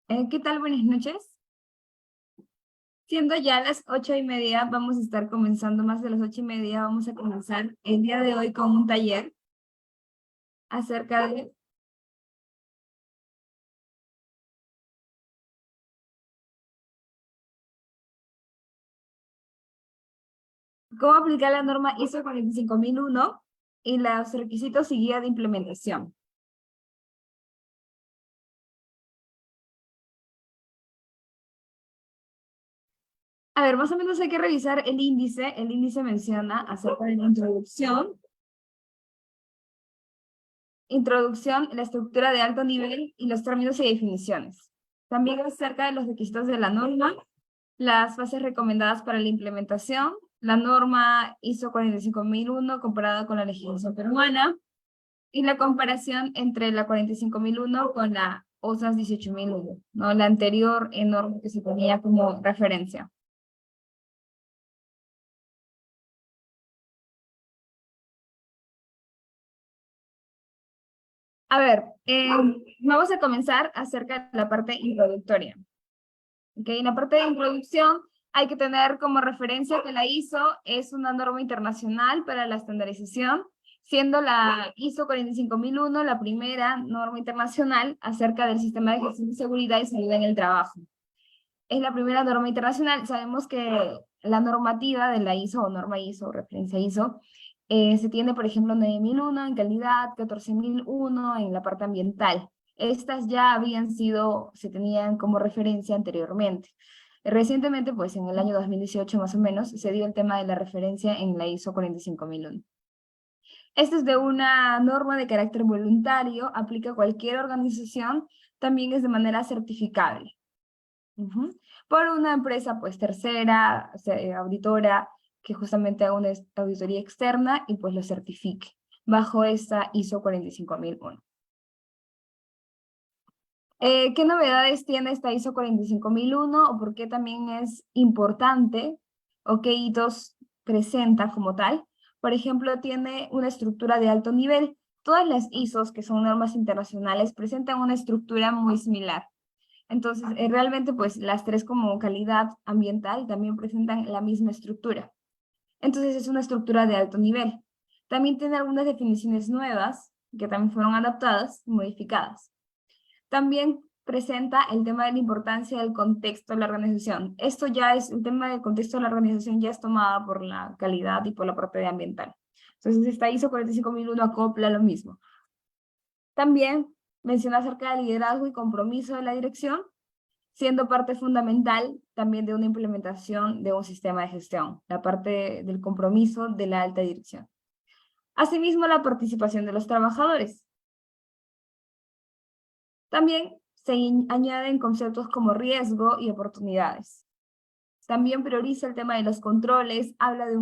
¿Qué tal? Buenas noches. Siendo ya las 8:30, vamos a estar comenzando más de las 8:30. Vamos a comenzar el día de hoy con un taller acerca de cómo aplicar la norma ISO 45001 y los requisitos y guía de implementación. A ver, más o menos hay que revisar el índice. El índice menciona acerca de la introducción, la estructura de alto nivel y los términos y definiciones. También acerca de los requisitos de la norma, las fases recomendadas para la implementación, la norma ISO 45001 comparada con la legislación peruana y la comparación entre la 45001 con la OSAS 18001, ¿no? La anterior norma que se tenía como referencia. A ver, vamos a comenzar acerca de la parte introductoria. ¿Okay? En la parte de introducción hay que tener como referencia que la ISO es una norma internacional para la estandarización, siendo la ISO 45001 la primera norma internacional acerca del sistema de gestión de seguridad y salud en el trabajo. Es la primera norma internacional. Sabemos que la normativa de la ISO o norma ISO, referencia ISO, se tiene, por ejemplo, 9001 en calidad, 14001 en la parte ambiental. Estas ya habían sido, se tenían como referencia anteriormente. Recientemente, pues en el año 2018 más o menos, se dio el tema de la referencia en la ISO 45001. Esta es de una norma de carácter voluntario, aplica a cualquier organización, también es de manera certificable. Por una empresa pues tercera, auditora, que justamente haga una auditoría externa y pues lo certifique bajo esta ISO 45001. ¿Qué novedades tiene esta ISO 45001 o por qué también es importante o qué hitos presenta como tal? Por ejemplo, tiene una estructura de alto nivel. Todas las ISOs, que son normas internacionales, presentan una estructura muy similar. Entonces, realmente, pues las tres como calidad ambiental también presentan la misma estructura. Entonces, es una estructura de alto nivel. También tiene algunas definiciones nuevas que también fueron adaptadas, modificadas. También presenta el tema de la importancia del contexto de la organización. Esto ya es, el tema del contexto de la organización ya es tomada por la calidad y por la parte de ambiental. Entonces, esta ISO 45001 acopla lo mismo. También menciona acerca del liderazgo y compromiso de la dirección, siendo parte fundamental también de una implementación de un sistema de gestión, la parte del compromiso de la alta dirección. Asimismo, la participación de los trabajadores. También se añaden conceptos como riesgo y oportunidades. También prioriza el tema de los controles, habla de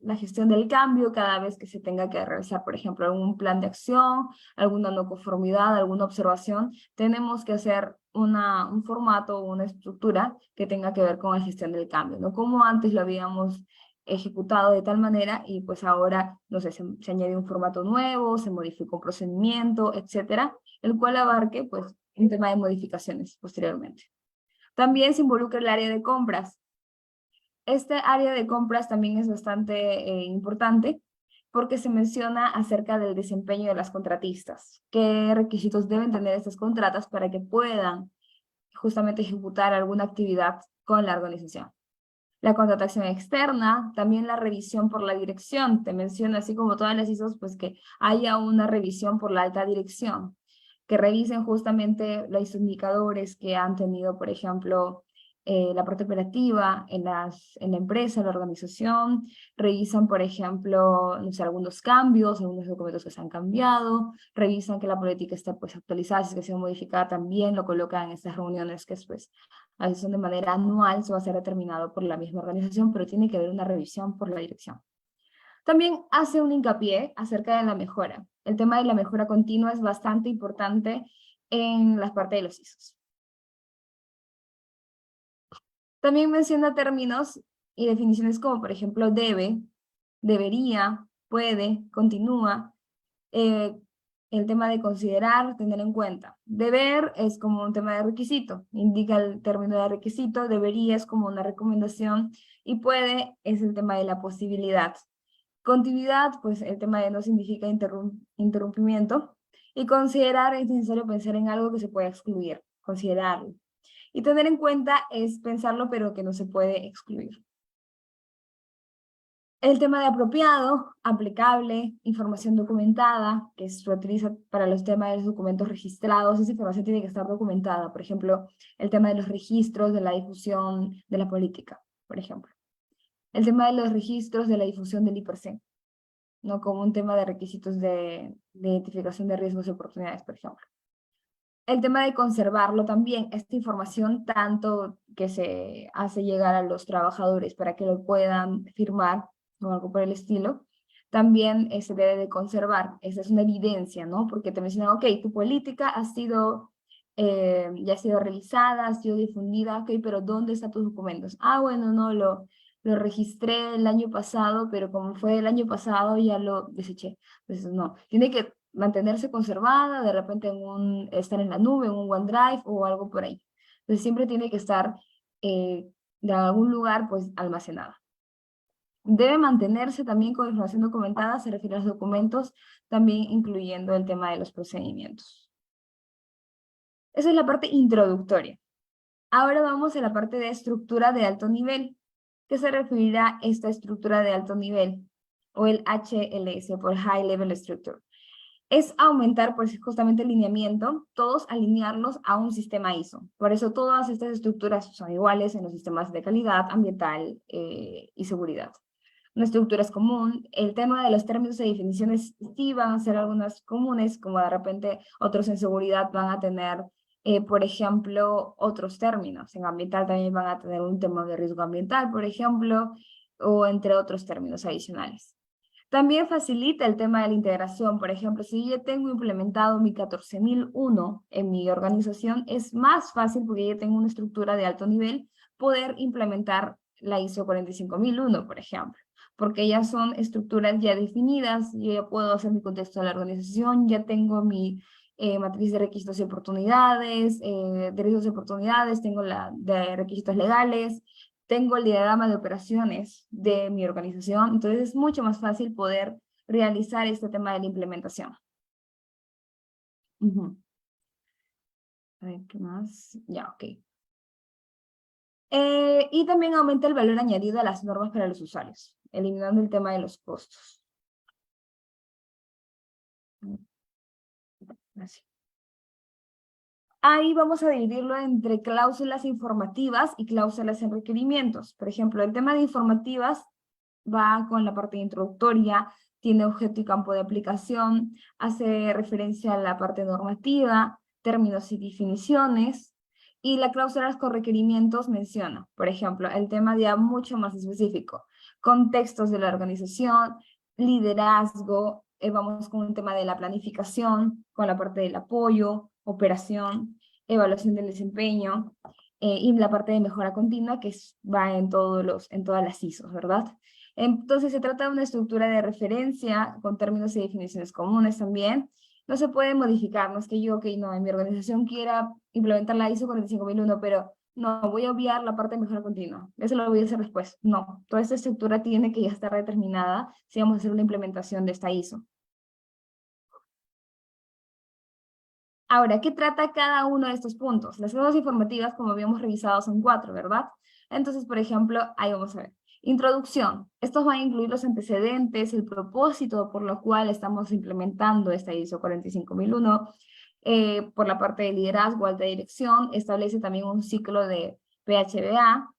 la gestión del cambio cada vez que se tenga que realizar, por ejemplo, algún plan de acción, alguna no conformidad, alguna observación. Tenemos que hacer un formato o una estructura que tenga que ver con la gestión del cambio, ¿no? Como antes lo habíamos ejecutado de tal manera y pues ahora, no sé, se añade un formato nuevo, se modifica un procedimiento, etcétera, el cual abarque pues un tema de modificaciones posteriormente. También se involucra el área de compras. Este área de compras también es bastante importante porque se menciona acerca del desempeño de las contratistas, qué requisitos deben tener estas contratas para que puedan justamente ejecutar alguna actividad con la organización. La contratación externa, también la revisión por la dirección, te menciona así como todas las ISOs, pues que haya una revisión por la alta dirección, que revisen justamente los indicadores que han tenido, por ejemplo, la parte operativa en la empresa, en la organización, revisan, por ejemplo, no sé, algunos cambios, algunos documentos que se han cambiado, revisan que la política está pues actualizada, si es que ha sido modificada también, lo colocan en estas reuniones que es pues a veces son de manera anual, eso va a ser determinado por la misma organización, pero tiene que haber una revisión por la dirección. También hace un hincapié acerca de la mejora. El tema de la mejora continua es bastante importante en las partes de los ISOs. También menciona términos y definiciones como, por ejemplo, debe, debería, puede, continúa, el tema de considerar, tener en cuenta. Deber es como un tema de requisito, indica el término de requisito, debería es como una recomendación, y puede es el tema de la posibilidad. Continuidad, pues el tema de no significa interrumpimiento, y considerar es necesario pensar en algo que se pueda excluir, considerarlo. Y tener en cuenta es pensarlo, pero que no se puede excluir. El tema de apropiado, aplicable, información documentada, que se utiliza para los temas de los documentos registrados. Esa información tiene que estar documentada. Por ejemplo, el tema de los registros de la difusión de la política, por ejemplo. El tema de los registros de la difusión del IPRC, no como un tema de requisitos de identificación de riesgos y oportunidades, por ejemplo. El tema de conservarlo también, esta información tanto que se hace llegar a los trabajadores para que lo puedan firmar o algo por el estilo, también se debe de conservar. Esa es una evidencia, ¿no? Porque te mencionan, ok, tu política ha sido, ya ha sido realizada, ha sido difundida, ok, pero ¿dónde están tus documentos? Ah, bueno, no, lo registré el año pasado, pero como fue el año pasado ya lo deseché. Entonces, no, tiene que mantenerse conservada, de repente estar en la nube, en un OneDrive o algo por ahí. Entonces siempre tiene que estar de algún lugar pues almacenada. Debe mantenerse también con información documentada, se refiere a los documentos, también incluyendo el tema de los procedimientos. Esa es la parte introductoria. Ahora vamos a la parte de estructura de alto nivel. ¿Qué se referirá a esta estructura de alto nivel? O el HLS, por High Level Structure. Es aumentar pues justamente el lineamiento, todos alinearlos a un sistema ISO. Por eso todas estas estructuras son iguales en los sistemas de calidad ambiental y seguridad. Una estructura es común. El tema de los términos y definiciones sí van a ser algunas comunes, como de repente otros en seguridad van a tener, por ejemplo, otros términos. En ambiental también van a tener un tema de riesgo ambiental, por ejemplo, o entre otros términos adicionales. También facilita el tema de la integración. Por ejemplo, si yo tengo implementado mi 14001 en mi organización, es más fácil porque ya tengo una estructura de alto nivel poder implementar la ISO 45001, por ejemplo, porque ya son estructuras ya definidas, yo ya puedo hacer mi contexto de la organización, ya tengo mi matriz de requisitos y oportunidades, de riesgos y oportunidades, tengo la de requisitos legales, tengo el diagrama de operaciones de mi organización, entonces es mucho más fácil poder realizar este tema de la implementación. A ver, ¿qué más? Ya, ok. Y también aumenta el valor añadido a las normas para los usuarios, eliminando el tema de los costos. Así. Ahí vamos a dividirlo entre cláusulas informativas y cláusulas en requerimientos. Por ejemplo, el tema de informativas va con la parte introductoria, tiene objeto y campo de aplicación, hace referencia a la parte normativa, términos y definiciones, y la cláusula con requerimientos menciona, por ejemplo, el tema ya mucho más específico, contextos de la organización, liderazgo, vamos con un tema de la planificación, con la parte del apoyo, operación, evaluación del desempeño, y la parte de mejora continua que va en todas las ISOs, ¿verdad? Entonces se trata de una estructura de referencia con términos y definiciones comunes también. No se puede modificar, no es que yo, ok, no, en mi organización quiera implementar la ISO 45001, pero no, voy a obviar la parte de mejora continua. Eso lo voy a hacer después. No, toda esta estructura tiene que ya estar determinada si vamos a hacer una implementación de esta ISO. Ahora, ¿qué trata cada uno de estos puntos? Las normas informativas, como habíamos revisado, son 4, ¿verdad? Entonces, por ejemplo, ahí vamos a ver. Introducción. Estos van a incluir los antecedentes, el propósito por lo cual estamos implementando esta ISO 45001. Por la parte de liderazgo, alta dirección, establece también un ciclo de PHBA.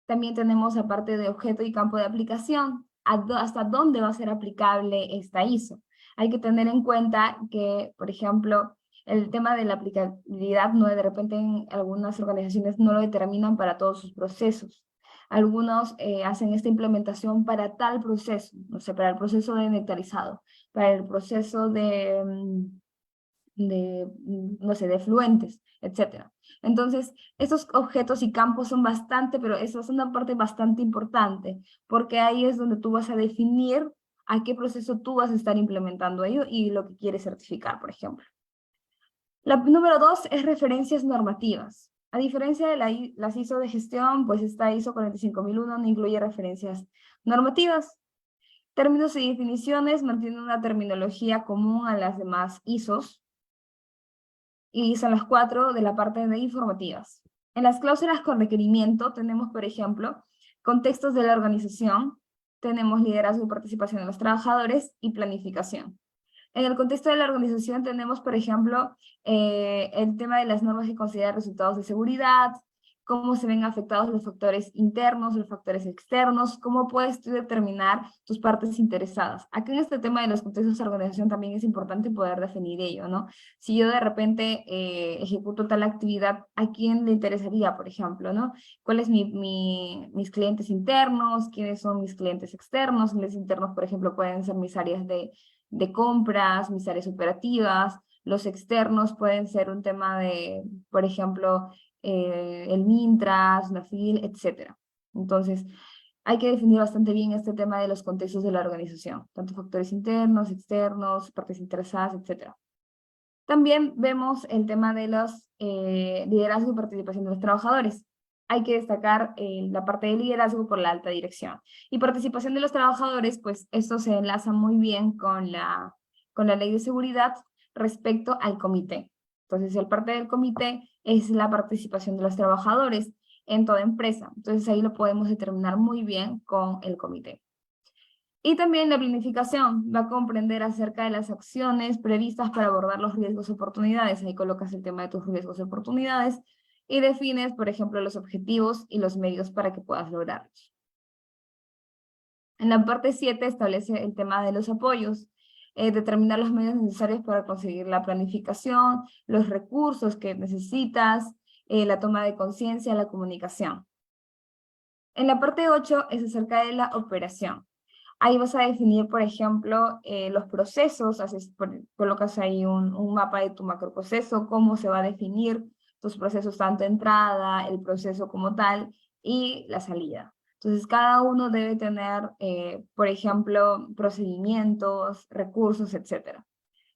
También tenemos la parte de objeto y campo de aplicación. ¿Hasta dónde va a ser aplicable esta ISO? Hay que tener en cuenta que, por ejemplo, el tema de la aplicabilidad, no de repente en algunas organizaciones no lo determinan para todos sus procesos. Algunos hacen esta implementación para tal proceso, no sé, para el proceso de inventarizado, para el proceso no sé, de fluentes, etc. Entonces, estos objetos y campos son bastante, pero esa es una parte bastante importante, porque ahí es donde tú vas a definir a qué proceso tú vas a estar implementando ello y lo que quieres certificar, por ejemplo. La número 2 es referencias normativas. A diferencia de las ISO de gestión, pues esta ISO 45001 no incluye referencias normativas. Términos y definiciones mantienen una terminología común a las demás ISOs y son las 4 de la parte de informativas. En las cláusulas con requerimiento tenemos, por ejemplo, contextos de la organización, tenemos liderazgo y participación de los trabajadores y planificación. En el contexto de la organización tenemos, por ejemplo, el tema de las normas que consideran resultados de seguridad, cómo se ven afectados los factores internos, los factores externos, cómo puedes tú determinar tus partes interesadas. Aquí en este tema de los contextos de organización también es importante poder definir ello, ¿no? Si yo de repente ejecuto tal actividad, ¿a quién le interesaría, por ejemplo, ¿no? ¿Cuáles mis clientes internos? ¿Quiénes son mis clientes externos? Clientes internos, por ejemplo, pueden ser mis áreas de compras, mis áreas operativas. Los externos pueden ser un tema de, por ejemplo, el Mintras, la FIL, etc. Entonces, hay que definir bastante bien este tema de los contextos de la organización, tanto factores internos, externos, partes interesadas, etc. También vemos el tema de los liderazgo y participación de los trabajadores. Hay que destacar la parte de liderazgo por la alta dirección. Y participación de los trabajadores, pues esto se enlaza muy bien con la ley de seguridad respecto al comité. Entonces, el parte del comité es la participación de los trabajadores en toda empresa. Entonces, ahí lo podemos determinar muy bien con el comité. Y también la planificación va a comprender acerca de las acciones previstas para abordar los riesgos y oportunidades. Ahí colocas el tema de tus riesgos y oportunidades y defines, por ejemplo, los objetivos y los medios para que puedas lograrlos. En la parte 7 establece el tema de los apoyos, determinar los medios necesarios para conseguir la planificación, los recursos que necesitas, la toma de conciencia, la comunicación. En la parte 8 es acerca de la operación. Ahí vas a definir, por ejemplo, los procesos, colocas ahí un mapa de tu macroproceso, cómo se va a definir tus procesos, tanto entrada, el proceso como tal, y la salida. Entonces, cada uno debe tener, por ejemplo, procedimientos, recursos, etc.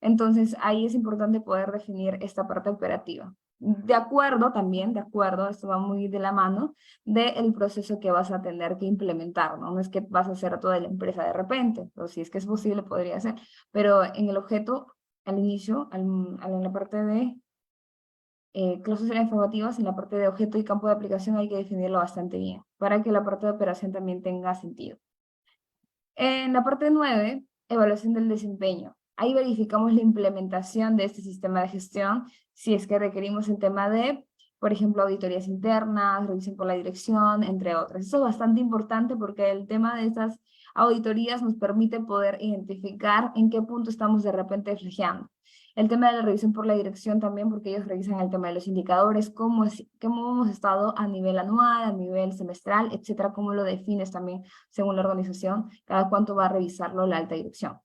Entonces, ahí es importante poder definir esta parte operativa. De acuerdo también, de acuerdo, esto va muy de la mano del proceso que vas a tener que implementar, ¿no? No es que vas a hacer toda la empresa de repente, o si es que es posible podría ser, pero en el objeto, al inicio, en la parte de cláusulas informativas, en la parte de objeto y campo de aplicación hay que definirlo bastante bien, para que la parte de operación también tenga sentido. En la parte 9, evaluación del desempeño. Ahí verificamos la implementación de este sistema de gestión, si es que requerimos el tema de, por ejemplo, auditorías internas, revisión por la dirección, entre otras. Eso es bastante importante porque el tema de estas auditorías nos permite poder identificar en qué punto estamos de repente flaqueando. El tema de la revisión por la dirección también, porque ellos revisan el tema de los indicadores, cómo hemos estado a nivel anual, a nivel semestral, etcétera, cómo lo defines también según la organización, cada cuánto va a revisarlo la alta dirección.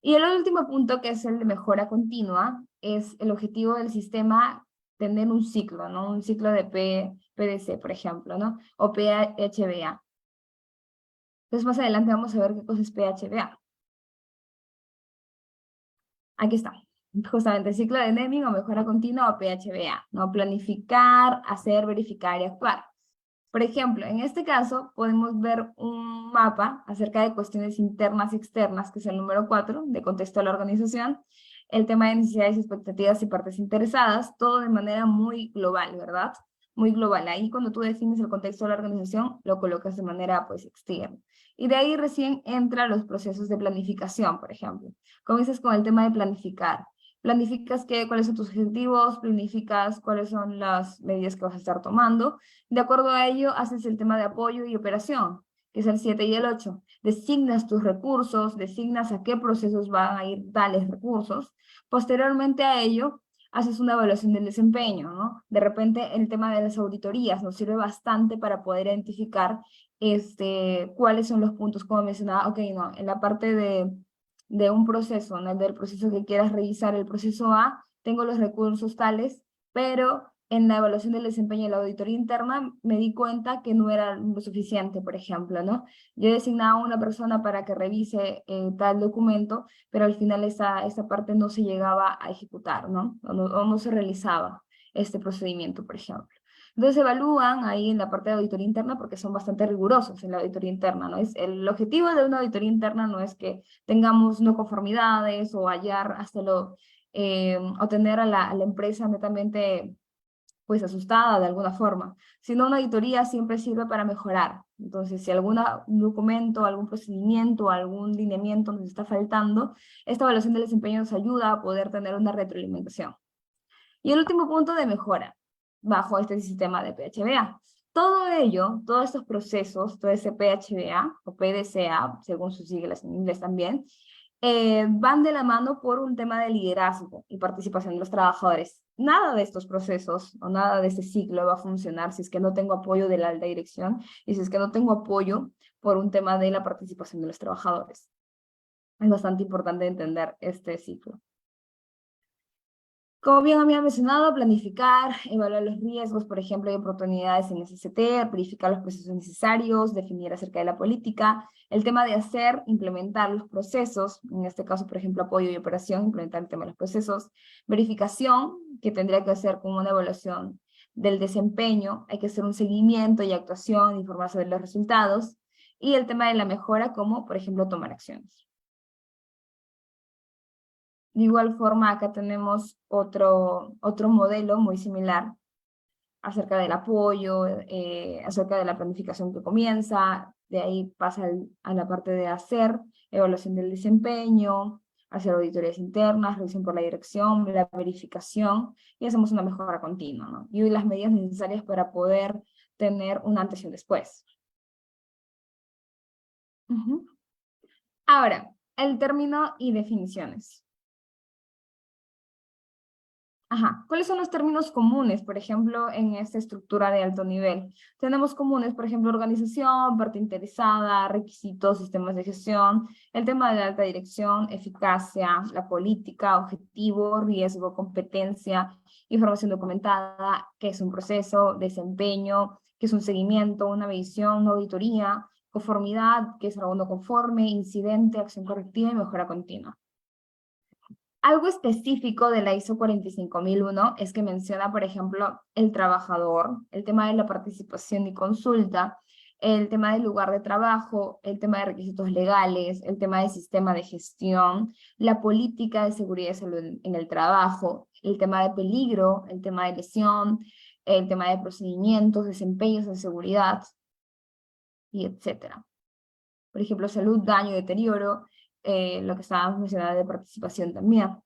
Y el último punto, que es el de mejora continua, es el objetivo del sistema tener un ciclo, ¿no? Un ciclo de PDC, por ejemplo, ¿no? O PHBA. Entonces, más adelante vamos a ver qué cosa es PHBA. Aquí está. Justamente el ciclo de Deming o mejora continua o PHBA, ¿no? Planificar, hacer, verificar y actuar. Por ejemplo, en este caso podemos ver un mapa acerca de cuestiones internas y externas, que es el número 4, de contexto de la organización, el tema de necesidades, expectativas y partes interesadas, todo de manera muy global, ¿verdad? Muy global. Ahí cuando tú defines el contexto de la organización, lo colocas de manera pues externa. Y de ahí recién entran los procesos de planificación, por ejemplo. Comienzas con el tema de planificar. Planificas cuáles son tus objetivos, planificas cuáles son las medidas que vas a estar tomando. De acuerdo a ello, haces el tema de apoyo y operación, que es el 7 y el 8. Designas tus recursos, designas a qué procesos van a ir tales recursos. Posteriormente a ello, haces una evaluación del desempeño, ¿no? De repente, el tema de las auditorías nos sirve bastante para poder identificar cuáles son los puntos, como mencionaba, ok, no, en la parte de un proceso, ¿no? Del proceso que quieras revisar, el proceso A, tengo los recursos tales, pero en la evaluación del desempeño de la auditoría interna, me di cuenta que no era lo suficiente, por ejemplo, ¿no? Yo designaba a una persona para que revise tal documento, pero al final esa parte no se llegaba a ejecutar, ¿no? O no se realizaba este procedimiento, por ejemplo. Entonces evalúan ahí en la parte de auditoría interna porque son bastante rigurosos en la auditoría interna, ¿no? El objetivo de una auditoría interna no es que tengamos no conformidades o hallar hasta o tener a la empresa netamente pues asustada de alguna forma, sino una auditoría siempre sirve para mejorar. Entonces, si algún documento, algún procedimiento, algún lineamiento nos está faltando, esta evaluación del desempeño nos ayuda a poder tener una retroalimentación. Y el último punto de mejora, bajo este sistema de PHBA. Todo ello, todos estos procesos, todo ese PHBA o PDCA, según sus siglas en inglés también, van de la mano por un tema de liderazgo y participación de los trabajadores. Nada de estos procesos o nada de este ciclo va a funcionar si es que no tengo apoyo de la alta dirección y si es que no tengo apoyo por un tema de la participación de los trabajadores. Es bastante importante entender este ciclo. Como bien había mencionado, planificar, evaluar los riesgos, por ejemplo, y oportunidades en SCT, verificar los procesos necesarios, definir acerca de la política, el tema de hacer, implementar los procesos, en este caso, por ejemplo, apoyo y operación, implementar el tema de los procesos, verificación, que tendría que hacer con una evaluación del desempeño, hay que hacer un seguimiento y actuación, informar sobre los resultados, y el tema de la mejora, como, por ejemplo, tomar acciones. De igual forma, acá tenemos otro modelo muy similar acerca del apoyo, acerca de la planificación que comienza, de ahí pasa a la parte de hacer, evaluación del desempeño, hacer auditorías internas, revisión por la dirección, la verificación, y hacemos una mejora continua, ¿no? Y las medidas necesarias para poder tener un antes y un después. Ahora, el término y definiciones. Ajá. ¿Cuáles son los términos comunes, por ejemplo, en esta estructura de alto nivel? Tenemos comunes, por ejemplo, organización, parte interesada, requisitos, sistemas de gestión, el tema de la alta dirección, eficacia, la política, objetivo, riesgo, competencia, información documentada, que es un proceso, desempeño, que es un seguimiento, una medición, una auditoría, conformidad, que es algo no conforme, incidente, acción correctiva y mejora continua. Algo específico de la ISO 45001 es que menciona, por ejemplo, el trabajador, el tema de la participación y consulta, el tema del lugar de trabajo, el tema de requisitos legales, el tema del sistema de gestión, la política de seguridad y salud en el trabajo, el tema de peligro, el tema de lesión, el tema de procedimientos, desempeños de seguridad, y etcétera. Por ejemplo, salud, daño, deterioro, lo que estábamos mencionando de participación también.